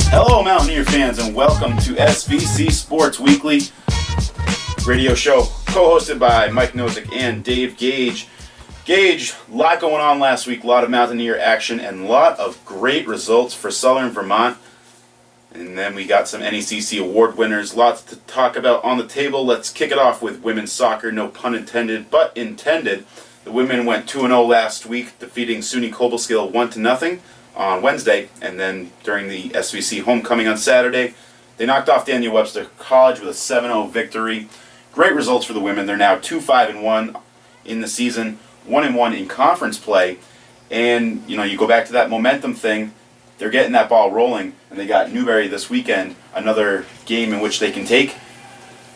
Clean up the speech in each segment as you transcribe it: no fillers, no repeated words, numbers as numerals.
Hello, Mountaineer fans, and welcome to SVC Sports Weekly radio show, co-hosted by Mike Nosek and Dave Gage. Gage, a lot going on last week, a lot of Mountaineer action, and a lot of great results for Southern Vermont. And then we got some NECC award winners, lots to talk about on the table. Let's kick it off with women's soccer, no pun intended, but intended. The women went 2-0 last week, defeating SUNY Cobleskill 1-0 on Wednesday, and then during the SVC homecoming on Saturday, they knocked off Daniel Webster College with a 7-0 victory. Great results for the women. They're now 2-5-1 in the season, 1-1 in conference play, and you go back to that momentum thing. They're getting that ball rolling, and they got Newberry this weekend, another game in which they can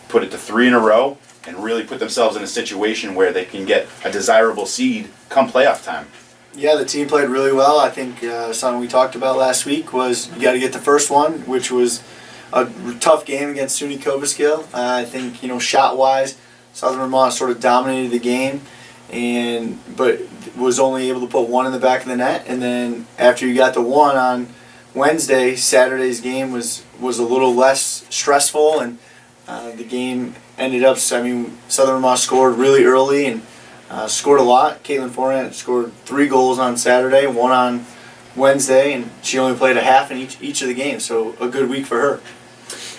put it to 3 in a row, and really put themselves in a situation where they can get a desirable seed come playoff time. Yeah, the team played really well. I think something we talked about last week was you got to get the first one, which was a tough game against SUNY Cobleskill. I think, shot-wise, Southern Vermont sort of dominated the game, but was only able to put one in the back of the net. And then after you got the one on Wednesday, Saturday's game was a little less stressful, and the game ended up, Southern Vermont scored really early and scored a lot. Caitlin Forant scored 3 goals on Saturday, 1 on Wednesday, and she only played a half in each of the games, so a good week for her.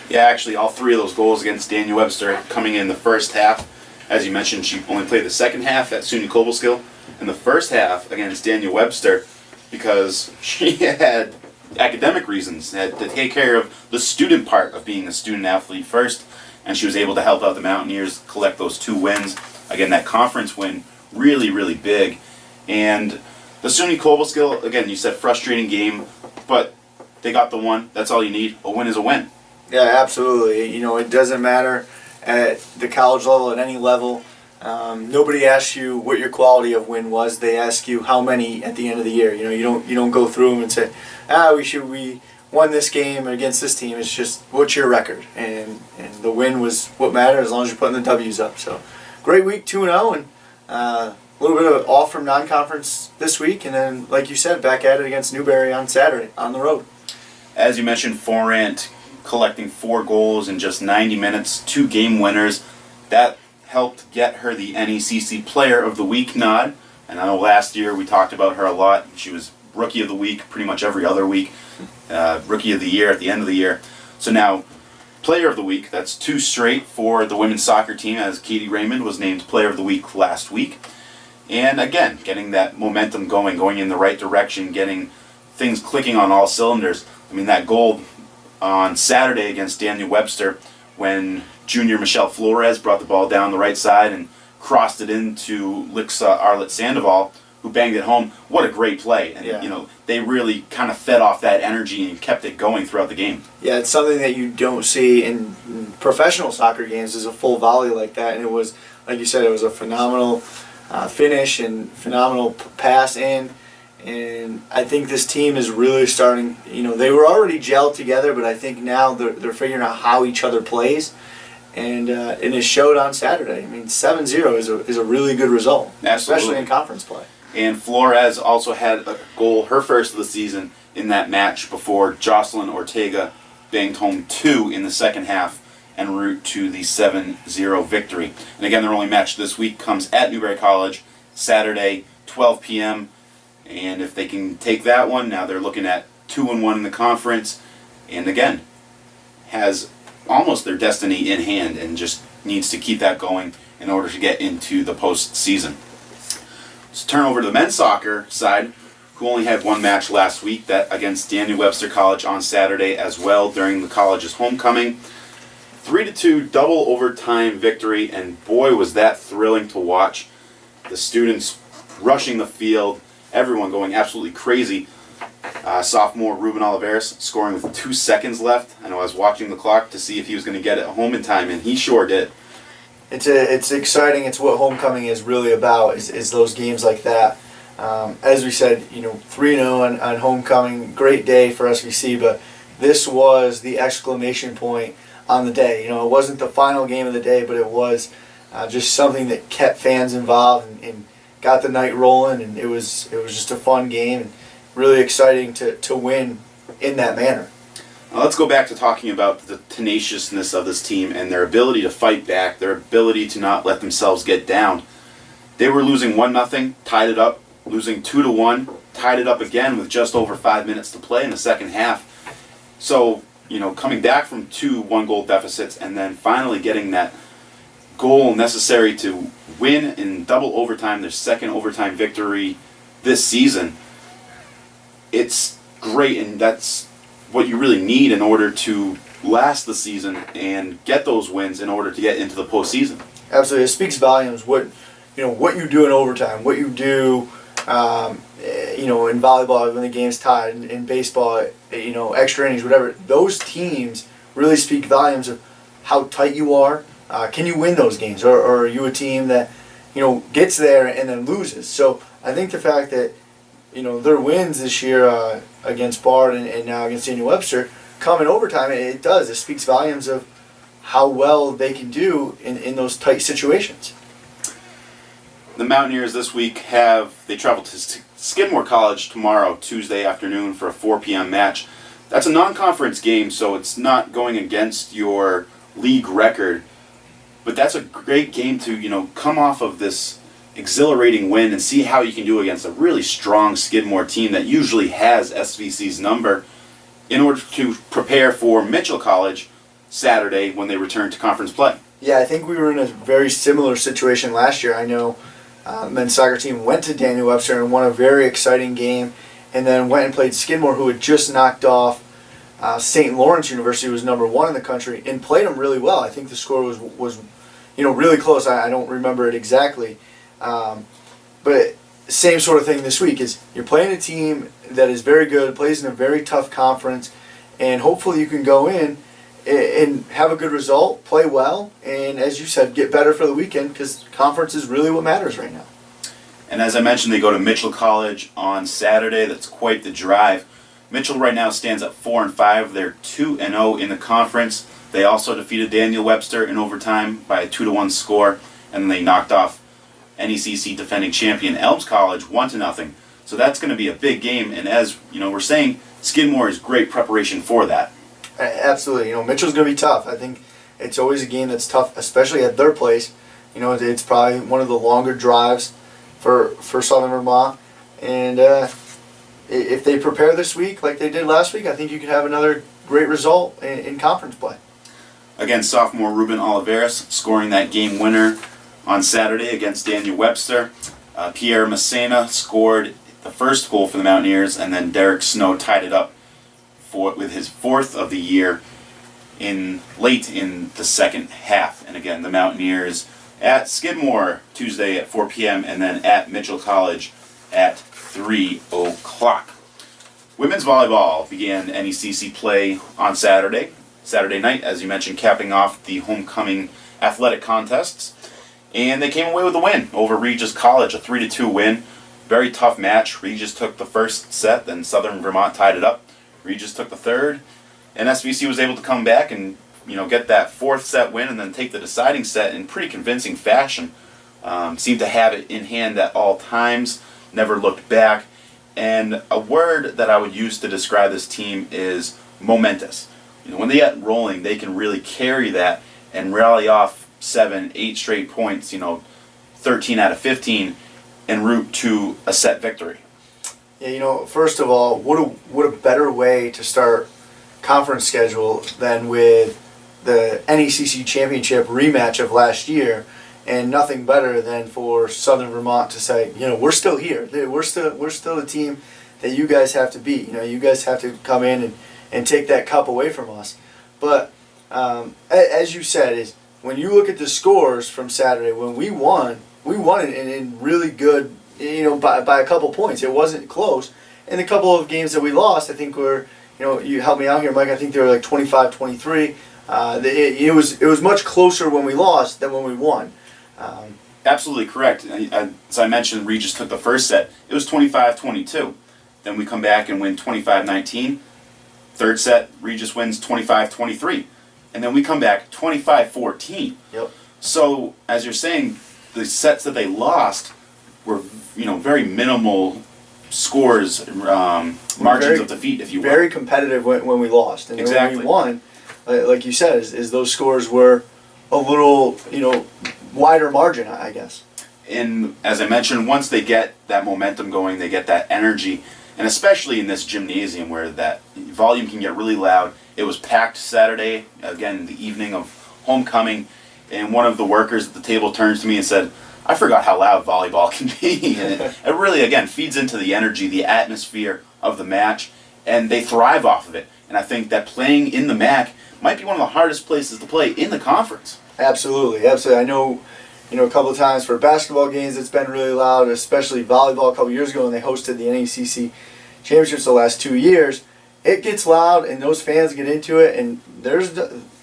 Yeah, actually, all 3 of those goals against Daniel Webster coming in the first half. As you mentioned, she only played the second half at SUNY Cobleskill, and the first half against Daniel Webster because she had academic reasons, had to take care of the student part of being a student athlete first, and she was able to help out the Mountaineers collect those 2 wins. Again, that conference win, really, really big. And the SUNY Cobleskill, again, you said frustrating game, but they got the one. That's all you need. A win is a win. Yeah, absolutely. It doesn't matter at the college level, at any level. Nobody asks you what your quality of win was. They ask you how many at the end of the year. You don't go through them and say, we won this game against this team. It's just, what's your record? And the win was what mattered as long as you're putting the W's up. So, great week, 2-0, and a little bit of off from non-conference this week, and then, like you said, back at it against Newberry on Saturday on the road. As you mentioned, Forant collecting 4 goals in just 90 minutes, 2 game winners. That helped get her the NECC Player of the Week nod. And I know last year we talked about her a lot. She was Rookie of the Week pretty much every other week, Rookie of the Year at the end of the year. So now, Player of the Week, that's 2 straight for the women's soccer team, as Katie Raymond was named Player of the Week last week. And again, getting that momentum going in the right direction, getting things clicking on all cylinders. That goal on Saturday against Daniel Webster when junior Michelle Flores brought the ball down the right side and crossed it into Lixa Arlett Sandoval, who banged it home. What a great play. And, they really kind of fed off that energy and kept it going throughout the game. Yeah, it's something that you don't see in professional soccer games, is a full volley like that. And it was, like you said, it was a phenomenal finish and phenomenal pass in. And I think this team is really starting, they were already gelled together, but I think now they're figuring out how each other plays. And it showed on Saturday. 7-0 is a really good result, Absolutely. Especially in conference play. And Flores also had a goal, her first of the season, in that match before Jocelyn Ortega banged home 2 in the second half en route to the 7-0 victory. And again, their only match this week comes at Newberry College, Saturday, 12 p.m., and if they can take that one, now they're looking at 2-1 in the conference, and again, has almost their destiny in hand and just needs to keep that going in order to get into the postseason. Let's turn over to the men's soccer side, who only had 1 match last week, that against Daniel Webster College on Saturday as well during the college's homecoming. 3-2 double overtime victory, and boy was that thrilling to watch. The students rushing the field, everyone going absolutely crazy. Sophomore Ruben Oliveras scoring with 2 seconds left. I know I was watching the clock to see if he was going to get it home in time, and he sure did. It's exciting. It's what homecoming is really about, is those games like that. As we said, 3-0 on homecoming, great day for SVC, but this was the exclamation point on the day. It wasn't the final game of the day, but it was just something that kept fans involved and got the night rolling, and it was just a fun game and really exciting to win in that manner. Let's go back to talking about the tenaciousness of this team and their ability to fight back, their ability to not let themselves get down. They were losing 1-0, tied it up, losing 2-1, tied it up again with just over 5 minutes to play in the second half. So, coming back from 2 one-goal deficits and then finally getting that goal necessary to win in double overtime, their second overtime victory this season, it's great, and that's what you really need in order to last the season and get those wins in order to get into the postseason. Absolutely, it speaks volumes. What you do in overtime, what you do, in volleyball when the game's tied, in baseball, extra innings, whatever. Those teams really speak volumes of how tight you are. Can you win those games, or are you a team that gets there and then loses? So I think the fact that their wins this year against Bard and now against Daniel Webster come in overtime, it speaks volumes of how well they can do in those tight situations. The Mountaineers this week they travel to Skidmore College tomorrow, Tuesday afternoon, for a 4 p.m. match. That's a non-conference game, so it's not going against your league record, but that's a great game to come off of this exhilarating win and see how you can do against a really strong Skidmore team that usually has SVC's number in order to prepare for Mitchell College Saturday when they return to conference play. Yeah, I think we were in a very similar situation last year. I know men's soccer team went to Daniel Webster and won a very exciting game, and then went and played Skidmore, who had just knocked off St. Lawrence University, who was number 1 in the country, and played them really well. I think the score was really close. I don't remember it exactly. But same sort of thing this week is you're playing a team that is very good, plays in a very tough conference, and hopefully you can go in and have a good result, play well, and as you said, get better for the weekend, because conference is really what matters right now. And as I mentioned, they go to Mitchell College on Saturday. That's quite the drive. Mitchell right now stands at 4-5. They're 2-0 in the conference. They also defeated Daniel Webster in overtime by a 2-1 score, and they knocked off NECC defending champion Elms College 1-0. So that's going to be a big game, and as we're saying, Skidmore is great preparation for that. Absolutely. Mitchell's going to be tough. I think it's always a game that's tough, especially at their place. It's probably one of the longer drives for Southern Vermont, and if they prepare this week like they did last week, I think you could have another great result in conference play. Again, sophomore Ruben Oliveras scoring that game winner on Saturday against Daniel Webster. Pierre Messena scored the first goal for the Mountaineers, and then Derek Snow tied it up with his 4th of the year late in the second half. And again, the Mountaineers at Skidmore Tuesday at 4 p.m. and then at Mitchell College at 3 o'clock. Women's volleyball began NECC play on Saturday night, as you mentioned, capping off the homecoming athletic contests. And they came away with a win over Regis College, a 3-2 win. Very tough match. Regis took the first set, then Southern Vermont tied it up. Regis took the third, and SVC was able to come back and get that 4th set win and then take the deciding set in pretty convincing fashion. Seemed to have it in hand at all times, never looked back. And a word that I would use to describe this team is momentous. When they get rolling, they can really carry that and rally off 7, 8 straight points, 13 out of 15, en route to a set victory. Yeah, first of all, what a better way to start conference schedule than with the NECC championship rematch of last year, and nothing better than for Southern Vermont to say, we're still here. We're still the team that you guys have to beat. You guys have to come in and take that cup away from us. But as you said, is when you look at the scores from Saturday, when we won it in really good, by a couple points. It wasn't close. And the couple of games that we lost, I think were, you help me out here, Mike, I think they were like 25-23. It was much closer when we lost than when we won. Absolutely correct. As I mentioned, Regis took the first set. It was 25-22. Then we come back and win 25-19. Third set, Regis wins 25-23. And then we come back 25-14. Yep. So, as you're saying, the sets that they lost were, very minimal scores, margins of defeat, if you will. Very competitive when we lost. And exactly. When we won, like you said, is those scores were a little, wider margin, I guess. And as I mentioned, once they get that momentum going, they get that energy, and especially in this gymnasium where that volume can get really loud. It was packed Saturday, again, the evening of homecoming, and one of the workers at the table turns to me and said, I forgot how loud volleyball can be. And it really, again, feeds into the energy, the atmosphere of the match, and they thrive off of it. And I think that playing in the MAC might be one of the hardest places to play in the conference. Absolutely. I know, a couple of times for basketball games it's been really loud, especially volleyball a couple of years ago when they hosted the NECC championships the last 2 years. It gets loud and those fans get into it, and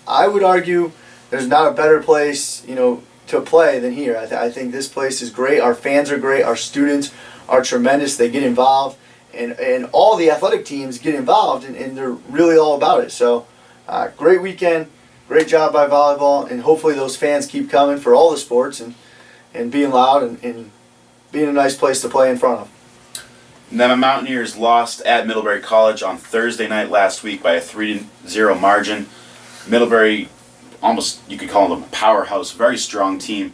I would argue there's not a better place, to play than here. I think this place is great. Our fans are great. Our students are tremendous. They get involved, and all the athletic teams get involved, and they're really all about it. So, great weekend. Great job by volleyball, and hopefully those fans keep coming for all the sports and being loud and being a nice place to play in front of. And then the Mountaineers lost at Middlebury College on Thursday night last week by a 3-0 margin. Middlebury, almost you could call them a powerhouse, very strong team,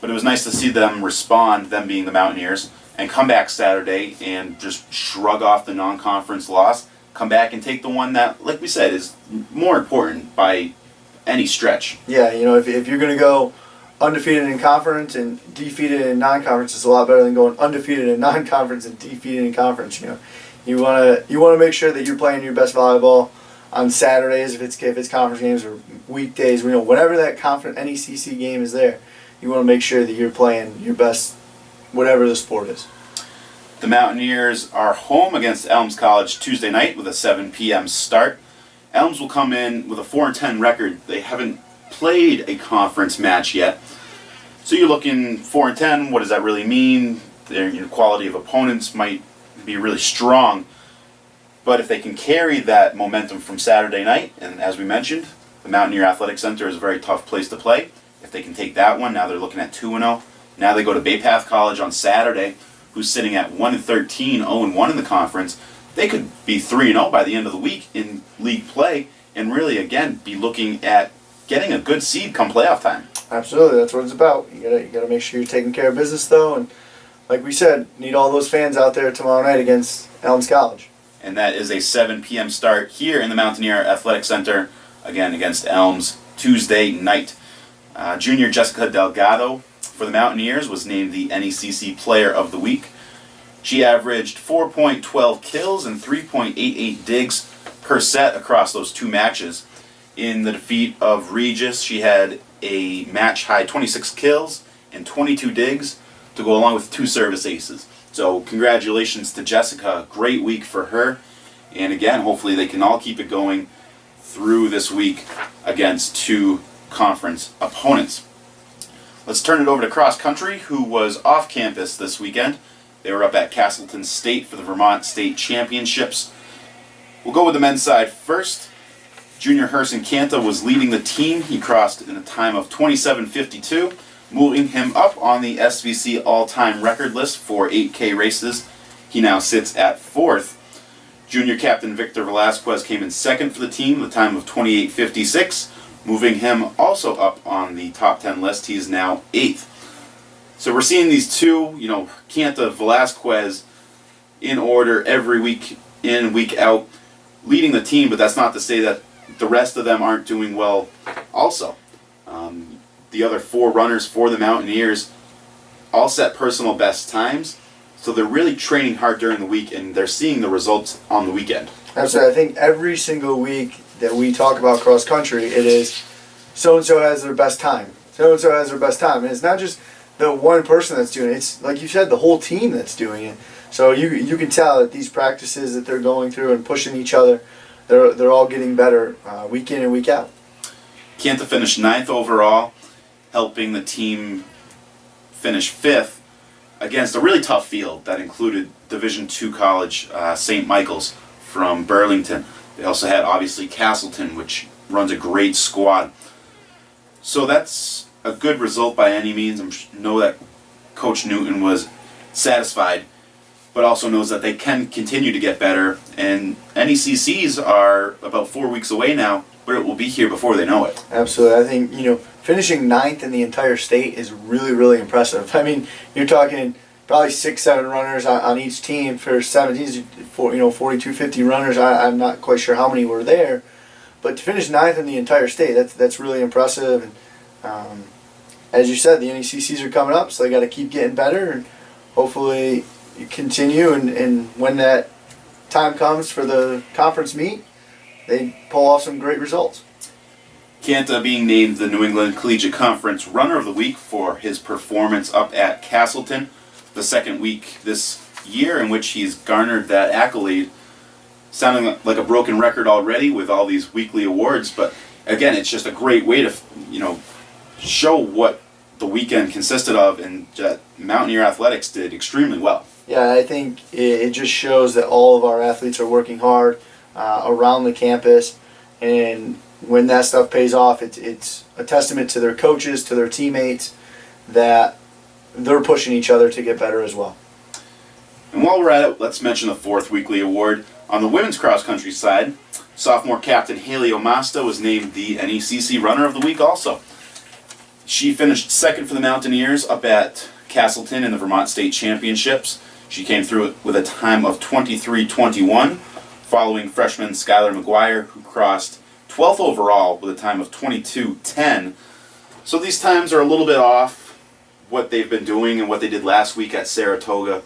but it was nice to see them respond, them being the Mountaineers, and come back Saturday and just shrug off the non-conference loss, come back and take the one that, like we said, is more important by any stretch. Yeah, if you're going to go undefeated in conference and defeated in non-conference, it's a lot better than going undefeated in non-conference and defeated in conference. You want to make sure that you're playing your best volleyball on Saturdays if it's conference games, or weekdays. Whatever that conference NECC game is there, you want to make sure that you're playing your best, whatever the sport is. The Mountaineers are home against Elms College Tuesday night with a 7 p.m. start. Elms will come in with a 4-10 record. They haven't played a conference match yet. So you're looking 4-10. What does that really mean? Their quality of opponents might be really strong. But if they can carry that momentum from Saturday night, and as we mentioned, the Mountaineer Athletic Center is a very tough place to play. If they can take that one, now they're looking at 2-0. Now they go to Bay Path College on Saturday, who's sitting at 1-13, 0-1 in the conference. They could be 3-0 by the end of the week in league play and really, again, be looking at getting a good seed come playoff time. Absolutely, that's what it's about. You gotta make sure you're taking care of business, though, and like we said, need all those fans out there tomorrow night against Elms College. And that is a 7 p.m. start here in the Mountaineer Athletic Center, again against Elms, Tuesday night. Junior Jessica Delgado for the Mountaineers was named the NECC Player of the Week. She averaged 4.12 kills and 3.88 digs per set across those two matches. In the defeat of Regis, she had a match-high 26 kills and 22 digs to go along with 2 service aces. So congratulations to Jessica. Great week for her. And again, hopefully they can all keep it going through this week against 2 conference opponents. Let's turn it over to cross country, who was off campus this weekend. They were up at Castleton State for the Vermont State Championships. We'll go with the men's side first. Junior Herson Canta was leading the team. He crossed in a time of 27:52, moving him up on the SVC all-time record list for 8K races. He now sits at 4th. Junior captain Victor Velasquez came in 2nd for the team with a time of 28:56, moving him also up on the top 10 list. He is now 8th. So we're seeing these two, Canta, Velasquez, in order every week in, week out, leading the team, but that's not to say that the rest of them aren't doing well also. The other 4 runners for the Mountaineers all set personal best times, so they're really training hard during the week, and they're seeing the results on the weekend. Absolutely. I think every single week that we talk about cross country, it is so-and-so has their best time. So-and-so has their best time. And it's not just the one person that's doing it. It's, like you said, the whole team that's doing it. So you can tell that these practices that they're going through and pushing each other, they're all getting better week in and week out. Canta finished 9th overall, helping the team finish 5th against a really tough field that included Division II college St. Michael's from Burlington. They also had, obviously, Castleton, which runs a great squad. So that's a good result by any means. I know that Coach Newton was satisfied, but also knows that they can continue to get better. And NECCs are about 4 weeks away now, but it will be here before they know it. Absolutely. I think, finishing ninth in the entire state is really, really impressive. I mean, you're talking probably 6-7 runners on each team for 17s, 42, 50 runners. I'm not quite sure how many were there. But to finish ninth in the entire state, that's really impressive. And as you said, the NECCs are coming up, so they got to keep getting better and hopefully continue. And when that time comes for the conference meet, they pull off some great results. Kanta being named the New England Collegiate Conference Runner of the Week for his performance up at Castleton, the second week this year in which he's garnered that accolade. Sounding like a broken record already with all these weekly awards, but again, it's just a great way to, show what the weekend consisted of, and Mountaineer athletics did extremely well. Yeah, I think it just shows that all of our athletes are working hard around the campus, and when that stuff pays off, it's a testament to their coaches, to their teammates, that they're pushing each other to get better as well. And while we're at it, let's mention the fourth weekly award. On the women's cross-country side, sophomore captain Haley Omasta was named the NECC Runner of the Week also. She finished second for the Mountaineers up at Castleton in the Vermont State Championships. She came through with a time of 23:21, following freshman Skylar McGuire, who crossed 12th overall with a time of 22:10. So these times are a little bit off what they've been doing and what they did last week at Saratoga.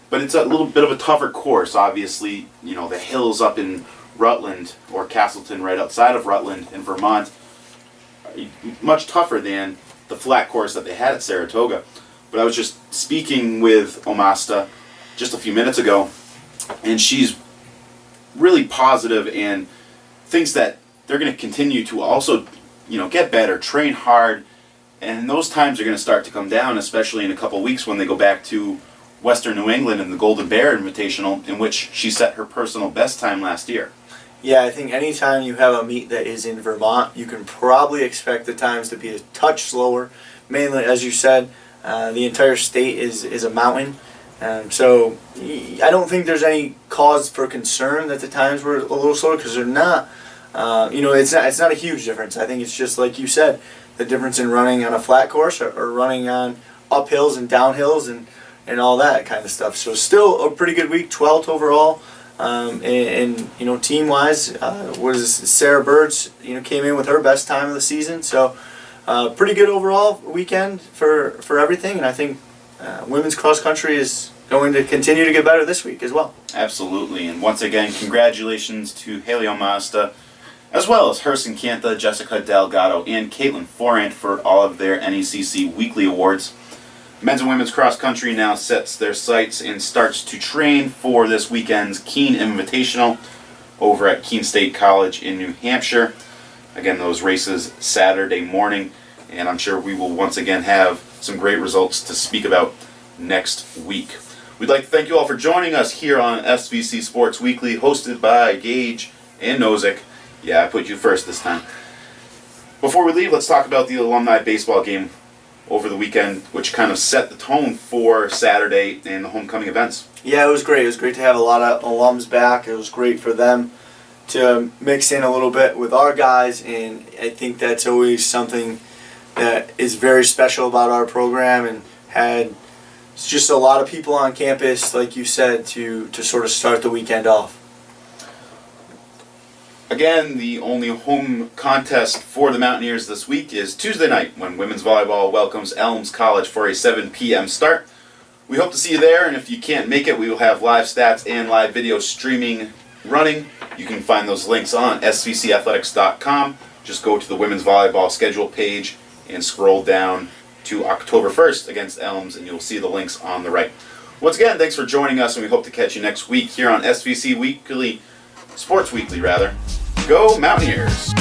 But it's a little bit of a tougher course, obviously. The hills up in Rutland, or Castleton right outside of Rutland in Vermont, are much tougher than the flat course that they had at Saratoga. But I was just speaking with Omasta just a few minutes ago, and she's really positive and thinks that they're going to continue to also, get better, train hard, and those times are going to start to come down, especially in a couple weeks when they go back to Western New England in the Golden Bear Invitational, in which she set her personal best time last year. Yeah, I think anytime you have a meet that is in Vermont, you can probably expect the times to be a touch slower. Mainly, as you said, the entire state is a mountain. So I don't think there's any cause for concern that the times were a little slower, because they're not. It's not a huge difference. I think it's just like you said, the difference in running on a flat course or running on uphills and downhills and all that kind of stuff. So still a pretty good week, 12th overall. And team-wise, Sarah Birds, came in with her best time of the season. So pretty good overall weekend for everything. And I think women's cross-country is going to continue to get better this week as well. Absolutely. And once again, congratulations to Haley Omasta, as well as Herson Cantha, Jessica Delgado, and Caitlin Forant for all of their NECC weekly awards. Men's and women's cross country now sets their sights and starts to train for this weekend's Keene Invitational over at Keene State College in New Hampshire. Again, those races Saturday morning, and I'm sure we will once again have some great results to speak about next week. We'd like to thank you all for joining us here on SVC Sports Weekly, hosted by Gage and Nosek. Yeah, I put you first this time. Before we leave, let's talk about the alumni baseball game over the weekend, which kind of set the tone for Saturday and the homecoming events. Yeah, it was great. It was great to have a lot of alums back. It was great for them to mix in a little bit with our guys, and I think that's always something that is very special about our program, and had just a lot of people on campus, like you said, to sort of start the weekend off. Again, the only home contest for the Mountaineers this week is Tuesday night, when women's volleyball welcomes Elms College for a 7 p.m. start. We hope to see you there, and if you can't make it, we will have live stats and live video streaming running. You can find those links on svcathletics.com. Just go to the women's volleyball schedule page and scroll down to October 1st against Elms, and you'll see the links on the right. Once again, thanks for joining us, and we hope to catch you next week here on SVC Sports Weekly. Go Mountaineers!